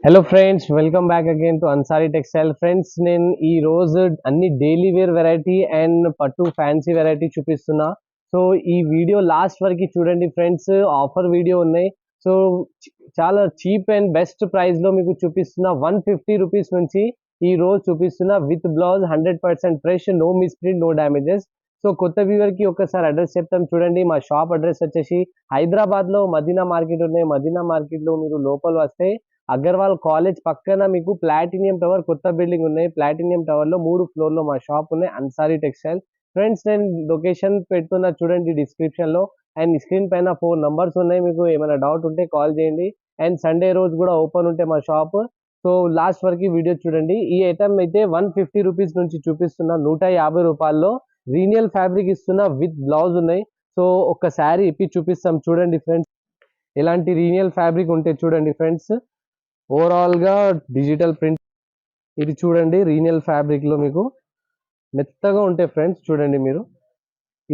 Hello friends, welcome back again to Ansari textile. Friends, నేను ఈ రోజు అన్ని డైలీ వేర్ వెరైటీ అండ్ పట్టు ఫ్యాన్సీ వెరైటీ చూపిస్తున్నా. సో ఈ వీడియో లాస్ట్ వరకు చూడండి ఫ్రెండ్స్. ఆఫర్ వీడియో ఉన్నాయి. సో చాలా చీప్ అండ్ బెస్ట్ ప్రైస్ లో మీకు చూపిస్తున్నా. 150 రూపీస్ నుంచి ఈ రోజు చూపిస్తున్నా. With blouse 100% fresh, no misprint, no damages. So కొత్త వ్యూవర్ కి ఒకసారి అడ్రస్ చెప్తాం చూడండి. మా షాప్ అడ్రస్ వచ్చేసి హైదరాబాద్ లో మదీనా మార్కెట్ ఉన్నాయి. మదీనా మార్కెట్ లో మీరు లోపల వస్తే అగర్వాల్ కాలేజ్ పక్కన మీకు ప్లాటినియం టవర్ కొత్త బిల్డింగ్ ఉన్నాయి. ప్లాటినియం టవర్ లో 3 ఫ్లోర్ లో మా షాప్ ఉన్నాయి, అన్సారీ టెక్స్టైల్. ఫ్రెండ్స్, నేను లొకేషన్ పెడుతున్నా చూడండి డిస్క్రిప్షన్ లో. అండ్ స్క్రీన్ పైన 4 నంబర్స్ ఉన్నాయి. మీకు ఏమైనా డౌట్ ఉంటే కాల్ చేయండి. అండ్ సండే రోజు కూడా ఓపెన్ ఉంటే మా షాప్. సో లాస్ట్ వరకు వీడియో చూడండి. ఈ ఐటమ్ అయితే 150 రూపీస్ నుంచి చూపిస్తున్నా. 150 రూపాయల్లో రీనియల్ ఫ్యాబ్రిక్ ఇస్తున్నా, విత్ బ్లౌజ్ ఉన్నాయి. సో ఒక శారీ ఇప్పి చూపిస్తాం చూడండి ఫ్రెండ్స్. ఇలాంటి రీనియల్ ఫ్యాబ్రిక్ ఉంటే చూడండి ఫ్రెండ్స్. ఓవరాల్ గా డిజిటల్ ప్రింట్ ఇది చూడండి. రీనియల్ ఫ్యాబ్రిక్ లో మీకు మెత్తగా ఉంటాయి ఫ్రెండ్స్. చూడండి మీరు,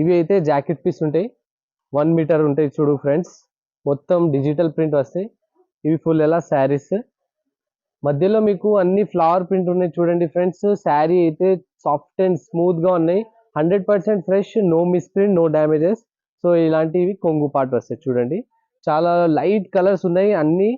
ఇవి అయితే జాకెట్ పీస్ ఉంటాయి. 1 మీటర్ ఉంటాయి చూడు ఫ్రెండ్స్. మొత్తం డిజిటల్ ప్రింట్ వస్తాయి. ఇవి ఫుల్ ఎలా శారీస్ మధ్యలో మీకు అన్ని ఫ్లవర్ ప్రింట్ ఉన్నాయి చూడండి ఫ్రెండ్స్. శారీ అయితే సాఫ్ట్ అండ్ స్మూత్ గా ఉన్నాయి. 100% fresh, no misprint, no damages. So ఇలాంటివి కొంగు పార్ట్ వస్తాయి చూడండి. చాలా లైట్ కలర్స్ ఉన్నాయి అన్ని.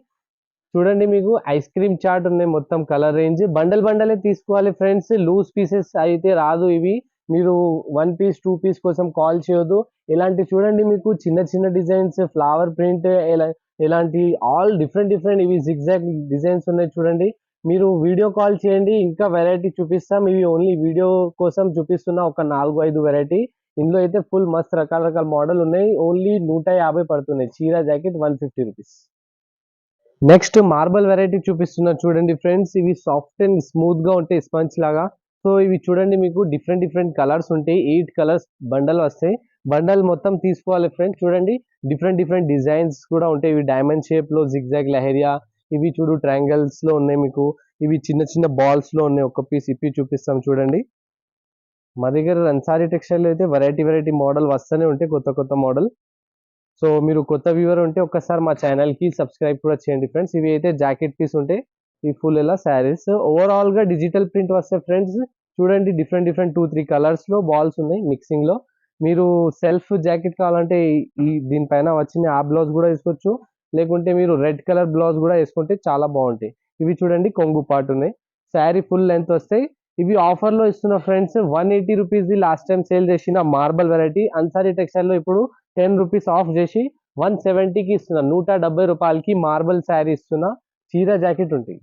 చూడండి, మీకు ఐస్ క్రీమ్ చార్ట్ ఉన్నాయి. మొత్తం కలర్ రేంజ్ బండల్ బండలే తీసుకోవాలి ఫ్రెండ్స్. లూజ్ పీసెస్ అయితే రాదు. ఇవి మీరు 1 పీస్ 2 పీస్ కోసం కాల్ చేయొద్దు. ఇలాంటి చూడండి, మీకు చిన్న చిన్న డిజైన్స్, ఫ్లవర్ ప్రింట్, ఇలాంటి ఆల్ డిఫరెంట్ డిఫరెంట్ ఇవి జిగ్జాగ్ డిజైన్స్ ఉన్నాయి చూడండి. మీరు వీడియో కాల్ చేయండి, ఇంకా వెరైటీ చూపిస్తాం. ఇవి ఓన్లీ వీడియో కోసం చూపిస్తున్నా. ఒక 4-5 వెరైటీ. ఇందులో అయితే ఫుల్ మస్త్ రకాల రకాల మోడల్ ఉన్నాయి. ఓన్లీ 150 పడుతున్నాయి. చీర jacket 150 rupees. Next marble variety చూపిస్తున్నా చూడండి ఫ్రెండ్స్. ఇవి సాఫ్ట్ అండ్ స్మూత్ గా ఉంటాయి, స్పంచ్ లాగా. సో ఇవి చూడండి, మీకు డిఫరెంట్ డిఫరెంట్ కలర్స్ ఉంటాయి. 8 కలర్స్ బండల్ వస్తాయి. బండల్ మొత్తం తీసుకోవాలి ఫ్రెండ్స్. చూడండి, డిఫరెంట్ డిఫరెంట్ డిజైన్స్ కూడా ఉంటాయి. ఇవి డైమండ్ షేప్ లో జిగ్జాగ్ లహరియా. ఇవి చూడు ట్రయాంగిల్స్ లో ఉన్నాయి మీకు. ఇవి చిన్న చిన్న బాల్స్ లో ఉన్నాయి. ఒక పీస్ ఇప్పి చూపిస్తాం చూడండి. మా దగ్గర అన్సారీ టెక్స్టైల్ అయితే వెరైటీ వెరైటీ మోడల్ వస్తూనే ఉంటాయి, కొత్త కొత్త మోడల్. సో మీరు కొత్త వ్యూవర్ ఉంటే ఒక్కసారి మా ఛానల్ కి సబ్స్క్రైబ్ కూడా చేయండి ఫ్రెండ్స్. ఇవి అయితే జాకెట్ పీస్ ఉంటాయి. ఈ ఫుల్ ఎలా శారీస్ ఓవరాల్ గా డిజిటల్ ప్రింట్ వస్తాయి ఫ్రెండ్స్. చూడండి, డిఫరెంట్ డిఫరెంట్ 2-3 కలర్స్ లో బాల్స్ ఉన్నాయి మిక్సింగ్ లో. మీరు సెల్ఫ్ జాకెట్ కావాలంటే ఈ దీనిపైన వచ్చిన ఆ బ్లౌజ్ కూడా వేసుకోవచ్చు. లేకుంటే మీరు రెడ్ కలర్ బ్లౌజ్ కూడా వేసుకుంటే చాలా బాగుంటాయి. ఇవి చూడండి, కొంగు పాటు ఉన్నాయి. శారీ ఫుల్ లెంత్ వస్తాయి. ఇవి ఆఫర్ లో ఇస్తున్న friends. 180 rupees the last time sale చేసిన మార్బల్ వెరైటీ అన్సారీ టెక్స్టైల్ లో ఇప్పుడు 10 రూపీస్ ఆఫ్ చేసి 170కి ఇస్తున్నా. 170 రూపాయలకి మార్బల్ శారీ ఇస్తున్నా. చీర జాకెట్ ఉంటాయి.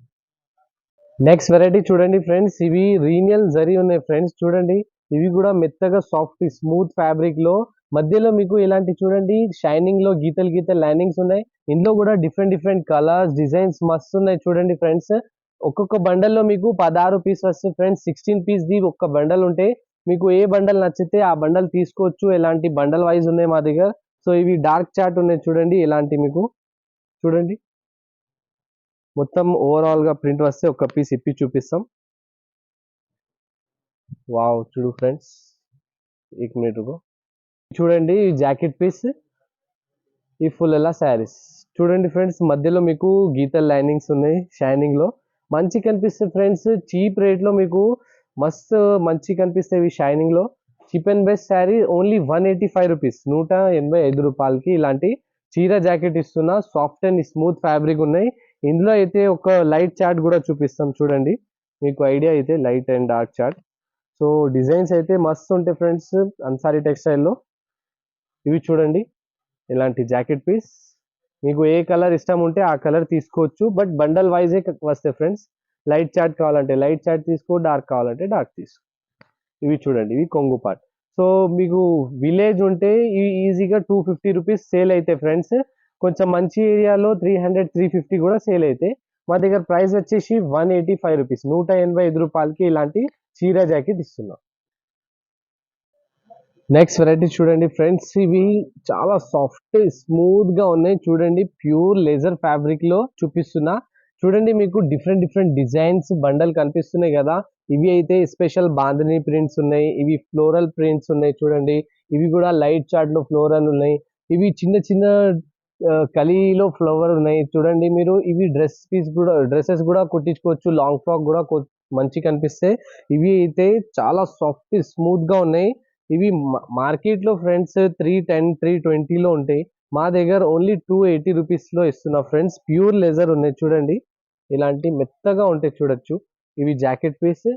నెక్స్ట్ వెరైటీ చూడండి ఫ్రెండ్స్. ఇవి రీనియల్ జరీ ఉన్నాయి ఫ్రెండ్స్. చూడండి, ఇవి కూడా మెత్తగా సాఫ్ట్ స్మూత్ ఫ్యాబ్రిక్ లో మధ్యలో మీకు ఇలాంటి చూడండి షైనింగ్ లో గీతలు గీతలు లైనింగ్స్ ఉన్నాయి. ఇందులో కూడా డిఫరెంట్ డిఫరెంట్ కలర్స్ డిజైన్స్ మస్తు ఉన్నాయి చూడండి ఫ్రెండ్స్. ఒక్కొక్క బండల్ లో మీకు 16 పీస్ వస్తుంది ఫ్రెండ్స్. 16 పీస్ ది ఒక్క బండల్ ఉంటే మీకు ఏ బండల్ నచ్చితే ఆ బండల్ తీసుకోవచ్చు. ఎలాంటి బండల్ వైజ్ ఉన్నాయి మా దగ్గర. సో ఇవి డార్క్ చార్ట్ ఉన్నాయి చూడండి. ఇలాంటి మీకు చూడండి, మొత్తం ఓవరాల్ గా ప్రింట్ వస్తే ఒక పీస్ ఇప్పి చూపిస్తాం. వావ్, చూడు ఫ్రెండ్స్, 1 మినిట్ చూడండి. జాకెట్ పీస్ ఈ ఫుల్ ఎలా శారీస్ చూడండి ఫ్రెండ్స్. మధ్యలో మీకు గీతల్ లైనింగ్స్ ఉన్నాయి షైనింగ్ లో. మంచి కనిపిస్తాయి ఫ్రెండ్స్. చీప్ రేట్ లో మీకు మస్తు మంచి కనిపిస్తాయి ఇవి షైనింగ్ లో. Cheap and best sari only 185 rupees, 185 రూపాయలకి ఇలాంటి చీర జాకెట్ ఇస్తున్నా. సాఫ్ట్ అండ్ స్మూత్ ఫ్యాబ్రిక్ ఉన్నాయి. ఇందులో అయితే ఒక లైట్ చార్ట్ కూడా చూపిస్తాం చూడండి. మీకు ఐడియా అయితే light and dark chart. So designs అయితే మస్తు ఉంటాయి ఫ్రెండ్స్ అన్సారీ టెక్స్టైల్లో. ఇవి చూడండి, ఇలాంటి జాకెట్ పీస్. మీకు ఏ కలర్ ఇష్టం ఉంటే ఆ కలర్ తీసుకోవచ్చు. బట్ బండల్ వైజే వస్తాయి ఫ్రెండ్స్. లైట్ చార్ట్ కావాలంటే లైట్ చార్ట్ తీసుకో, డార్క్ కావాలంటే డార్క్ తీసుకో. ఇవి చూడండి, ఇవి కొంగు పార్ట్. సో మీకు విలేజ్ ఉంటే ఇవి ఈజీగా 250 రూపీస్ సేల్ అయితే ఫ్రెండ్స్. కొంచెం మంచి ఏరియాలో 300-350 కూడా సేల్ అయితే. మా దగ్గర ప్రైస్ వచ్చేసి 185 రూపీస్, 185 రూపాయలకి ఇలాంటి చీర జాకెట్ ఇస్తున్నాం. నెక్స్ట్ వెరైటీ చూడండి ఫ్రెండ్స్. ఇవి చాలా సాఫ్ట్ స్మూత్ గా ఉన్నాయి చూడండి. ప్యూర్ లెజర్ ఫ్యాబ్రిక్ లో చూపిస్తున్నా. చూడండి, మీకు డిఫరెంట్ డిఫరెంట్ డిజైన్స్ బండల్ కనిపిస్తున్నాయి కదా. ఇవి అయితే స్పెషల్ బాంధనీ ప్రింట్స్ ఉన్నాయి. ఇవి ఫ్లోరల్ ప్రింట్స్ ఉన్నాయి చూడండి. ఇవి కూడా లైట్ చార్ట్ లో ఫ్లోరల్ ఉన్నాయి. ఇవి చిన్న చిన్న కలిలో ఫ్లవర్ ఉన్నాయి చూడండి మీరు. ఇవి డ్రెస్సెస్ కూడా కుట్టించుకోవచ్చు, లాంగ్ ఫ్రాక్ కూడా మంచి కనిపిస్తే. ఇవి అయితే చాలా సాఫ్ట్ స్మూత్ గా ఉన్నాయి. ఇవి మార్కెట్ లో ఫ్రెండ్స్ 310 320లో ఉంటాయి. మా దగ్గర ఓన్లీ 280 రూపీస్ లో ఇస్తున్నా ఫ్రెండ్స్. ప్యూర్ లెజర్ ఉన్నాయి చూడండి, ఇలాంటి మెత్తగా ఉంటాయి చూడొచ్చు. ఇవి జాకెట్ పీస్,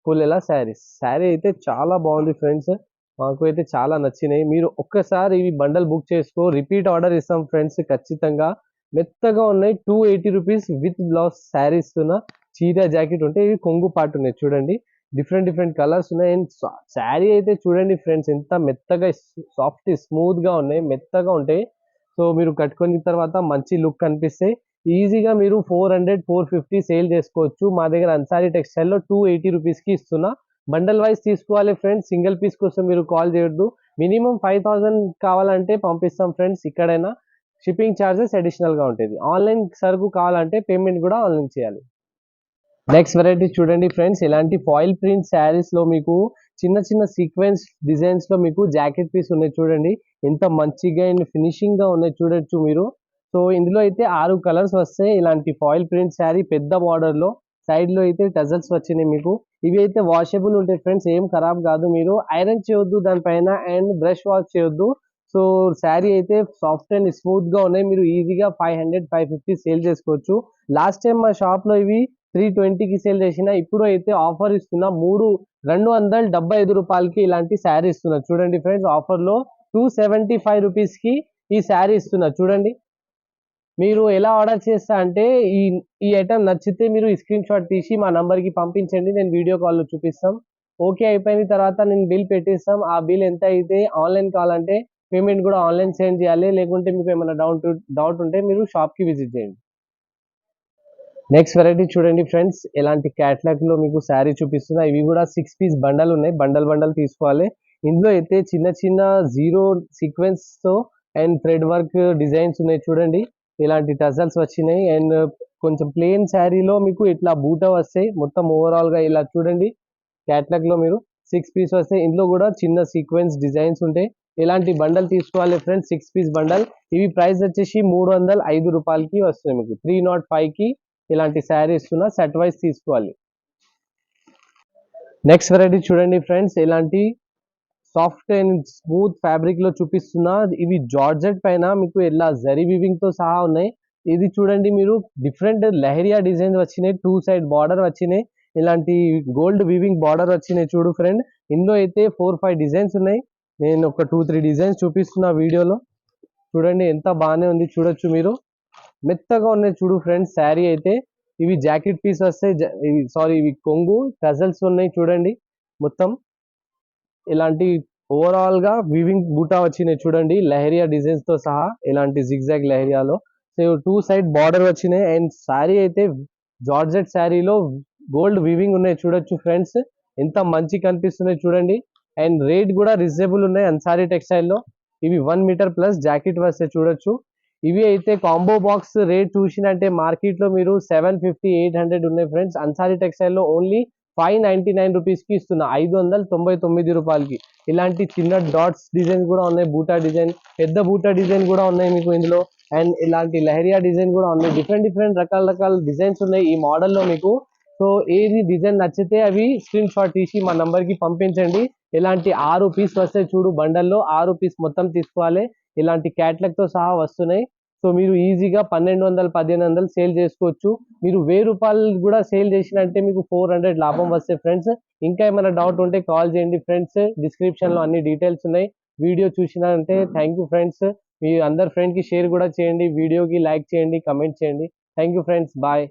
ఫుల్ ఎలా శారీ అయితే చాలా బాగుంది ఫ్రెండ్స్. మాకు అయితే చాలా నచ్చినాయి. మీరు ఒక్కసారి ఇవి బండల్ బుక్ చేసుకో, రిపీట్ ఆర్డర్ ఇస్తాం ఫ్రెండ్స్ ఖచ్చితంగా. మెత్తగా ఉన్నాయి. 280 రూపీస్ విత్ బ్లౌజ్ శారీ ఇస్తున్నా. చీర జాకెట్ ఉంటే ఇవి కొంగు పాటు ఉన్నాయి చూడండి. డిఫరెంట్ డిఫరెంట్ కలర్స్ ఉన్నాయి. అండ్ శారీ అయితే చూడండి ఫ్రెండ్స్, ఎంత మెత్తగా సాఫ్ట్ స్మూత్ గా ఉన్నాయి, మెత్తగా ఉంటాయి. సో మీరు కట్టుకున్న తర్వాత మంచి లుక్ కనిపిస్తే ఈజీగా మీరు 400 450 సేల్ చేసుకోవచ్చు. మా దగ్గర అన్సారీ టెక్స్టైల్ లో 280 రూపీస్ కి ఇస్తున్నా. బండల్ వైజ్ తీసుకోవాలి ఫ్రెండ్స్, సింగిల్ పీస్ కోసం మీరు కాల్ చేయొద్దు. మినిమం 5000 కావాలంటే పంపిస్తాం ఫ్రెండ్స్. ఇక్కడైనా షిప్పింగ్ ఛార్జెస్ అడిషనల్ గా ఉంటుంది. ఆన్లైన్ సరుకు కావాలంటే పేమెంట్ కూడా ఆన్లైన్ చేయాలి. నెక్స్ట్ వెరైటీ చూడండి ఫ్రెండ్స్, ఇలాంటి ఫాయిల్ ప్రింట్ శారీస్ లో మీకు చిన్న చిన్న సీక్వెన్స్ డిజైన్స్ లో మీకు జాకెట్ పీస్ ఉన్నాయి చూడండి. ఎంత మంచిగా అండ్ ఫినిషింగ్ గా ఉన్నాయి చూడొచ్చు మీరు. సో ఇందులో అయితే 6 కలర్స్ వస్తాయి. ఇలాంటి ఫాయిల్ ప్రింట్ శారీ పెద్ద బార్డర్ లో, సైడ్ లో అయితే టజల్స్ వచ్చినాయి మీకు. ఇవి అయితే వాషబుల్ ఉంటాయి ఫ్రెండ్స్, ఏం ఖరాబ్ కాదు. మీరు ఐరన్ చేయొద్దు దానిపైన, అండ్ బ్రష్ వాష్ చేయొద్దు. సో శారీ అయితే సాఫ్ట్ అండ్ స్మూత్ గా ఉన్నాయి. మీరు ఈజీగా 500 550 సేల్ చేసుకోవచ్చు. లాస్ట్ టైం మా షాప్ లో ఇవి 320కి సేల్ చేసిన. ఇప్పుడు అయితే ఆఫర్ ఇస్తున్నా, 275 రూపాయలకి ఇలాంటి శారీ ఇస్తున్నా చూడండి ఫ్రెండ్స్. ఆఫర్ లో 275 రూపీస్ కి ఈ శారీ ఇస్తున్నా చూడండి. మీరు ఎలా ఆర్డర్ చేస్తా అంటే, ఈ ఈ ఐటమ్ నచ్చితే మీరు స్క్రీన్ షాట్ తీసి మా నంబర్ కి పంపించండి, నేను వీడియో కాల్ లో చూపిస్తాం. ఓకే అయిపోయిన తర్వాత నేను బిల్ పెట్టిస్తాం. ఆ బిల్ ఎంత అయితే ఆన్లైన్ కావాలంటే పేమెంట్ కూడా ఆన్లైన్ సెండ్ చేయాలి. లేకుంటే మీకు ఏమైనా డౌట్ ఉంటే మీరు షాప్ కి విజిట్ చేయండి. నెక్స్ట్ వెరైటీ చూడండి ఫ్రెండ్స్, ఇలాంటి క్యాట్లాగ్ లో మీకు శారీ చూపిస్తున్నా. ఇవి కూడా 6 పీస్ బండల్ ఉన్నాయి, బండల్ బండల్ తీసుకోవాలి. ఇందులో అయితే చిన్న చిన్న జీరో సీక్వెన్స్ తో అండ్ థ్రెడ్ వర్క్ డిజైన్స్ ఉన్నాయి చూడండి. ఇలాంటి టజల్స్ వచ్చినాయి. అండ్ కొంచెం ప్లెయిన్ శారీలో మీకు ఇట్లా బూటా వస్తాయి. మొత్తం ఓవరాల్ గా ఇలా చూడండి. క్యాట్లాగ్ లో మీరు 6 పీస్ వస్తాయి. ఇందులో కూడా చిన్న సీక్వెన్స్ డిజైన్స్ ఉంటాయి. ఇలాంటి బండల్ తీసుకోవాలి ఫ్రెండ్స్, 6 పీస్ బండల్. ఇవి ప్రైస్ వచ్చేసి 305 రూపాయలకి వస్తాయి మీకు. 305 కి ఇలాంటి శారీ ఇస్తున్నా, సెట్ వైజ్ తీసుకోవాలి. నెక్స్ట్ వెరైటీ చూడండి ఫ్రెండ్స్, ఇలాంటి సాఫ్ట్ అండ్ స్మూత్ ఫ్యాబ్రిక్ లో చూపిస్తున్నా. ఇవి జార్జెట్ పైన మీకు ఇలా జరీ వివింగ్ తో సహా ఉన్నాయి. ఇది చూడండి మీరు, డిఫరెంట్ లెహరియా డిజైన్ వచ్చినాయి, 2 సైడ్ బార్డర్ వచ్చినాయి. ఇలాంటి గోల్డ్ వివింగ్ బార్డర్ వచ్చినాయి చూడు ఫ్రెండ్. ఇందులో అయితే 4 5 డిజైన్స్ ఉన్నాయి. నేను ఒక 2 3 డిజైన్స్ చూపిస్తున్నా వీడియోలో. చూడండి ఎంత బాగానే ఉంది చూడొచ్చు మీరు. మెత్తగా ఉన్నాయి చూడు ఫ్రెండ్స్ శారీ అయితే. ఇవి జాకెట్ పీస్ వస్తాయి, ఇవి కొంగు టజల్స్ ఉన్నాయి చూడండి. మొత్తం ఇలాంటి ఓవరాల్ గా వివింగ్ బూటా వచ్చినాయి చూడండి, లెహరియా డిజైన్స్ తో సహా. ఇలాంటి జిగ్జాగ్ లెహరియాలో 2 సైడ్ బార్డర్ వచ్చినాయి. అండ్ శారీ అయితే జార్జెట్ శారీలో గోల్డ్ వివింగ్ ఉన్నాయి చూడొచ్చు ఫ్రెండ్స్. ఎంత మంచి కనిపిస్తున్నాయి చూడండి. అండ్ రేట్ కూడా రీజనబుల్ ఉన్నాయి అన్సారీ టెక్స్టైల్ లో. ఇవి 1 మీటర్ ప్లస్ జాకెట్ వస్తే చూడొచ్చు. ఇవి అయితే కాంబో బాక్స్ రేట్ చూసినంటే మార్కెట్ లో మీరు 750 800 ఉన్నాయి ఫ్రెండ్స్. అన్సారీ టెక్స్టైల్ లో ఓన్లీ 599 రూపీస్ కి ఇస్తున్నా, 599 రూపాయలకి. ఇలాంటి చిన్న డాట్స్ డిజైన్ కూడా ఉన్నాయి, బూటా డిజైన్, పెద్ద బూటా డిజైన్ కూడా ఉన్నాయి మీకు ఇందులో. అండ్ ఇలాంటి లెహరియా డిజైన్ కూడా ఉన్నాయి. డిఫరెంట్ డిఫరెంట్ రకాల డిజైన్స్ ఉన్నాయి ఈ మోడల్ లో మీకు. సో ఏది డిజైన్ నచ్చితే అవి స్క్రీన్ షాట్ తీసి మా నంబర్ కి పంపించండి. ఇలాంటి 6 పీస్ వస్తాయి చూడు బండల్లో, 6 పీస్ మొత్తం తీసుకోవాలి. ఇలాంటి క్యాట్లాగ్ తో సహా వస్తున్నాయి. సో మీరు ఈజీగా 1200 1500 సేల్ చేసుకోవచ్చు. మీరు 1000 రూపాయలు కూడా సేల్ చేసినట్టే మీకు 400 లాభం వస్తాయి ఫ్రెండ్స్. ఇంకా ఏమైనా డౌట్ ఉంటే కాల్ చేయండి ఫ్రెండ్స్, డిస్క్రిప్షన్ లో అన్ని డీటెయిల్స్ ఉన్నాయి. వీడియో చూసినంటే థ్యాంక్ యూ ఫ్రెండ్స్. మీ అందరు ఫ్రెండ్ కి షేర్ కూడా చేయండి, వీడియోకి లైక్ చేయండి, కమెంట్ చేయండి. Thank you friends, bye.